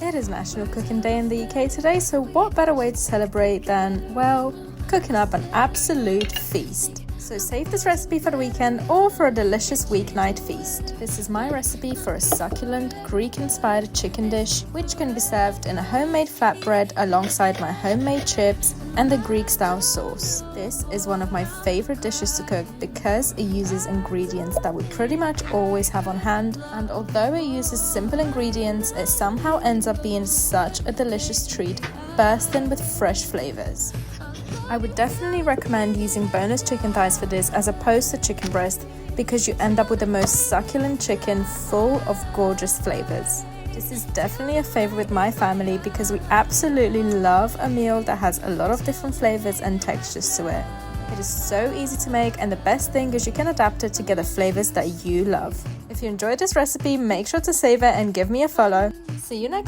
It is National Cooking Day in the UK today, so what better way to celebrate than, well, cooking up an absolute feast. So save this recipe for the weekend or for a delicious weeknight feast. This is my recipe for a succulent Greek-inspired chicken dish, which can be served in a homemade flatbread alongside my homemade chips and the Greek-style sauce. This is one of my favorite dishes to cook because it uses ingredients that we pretty much always have on hand, and although it uses simple ingredients, it somehow ends up being such a delicious treat, bursting with fresh flavors. I would definitely recommend using boneless chicken thighs for this as opposed to chicken breast because you end up with the most succulent chicken full of gorgeous flavors. This is definitely a favorite with my family because we absolutely love a meal that has a lot of different flavors and textures to it. It is so easy to make, and the best thing is you can adapt it to get the flavors that you love. If you enjoyed this recipe, make sure to save it and give me a follow. See you next time.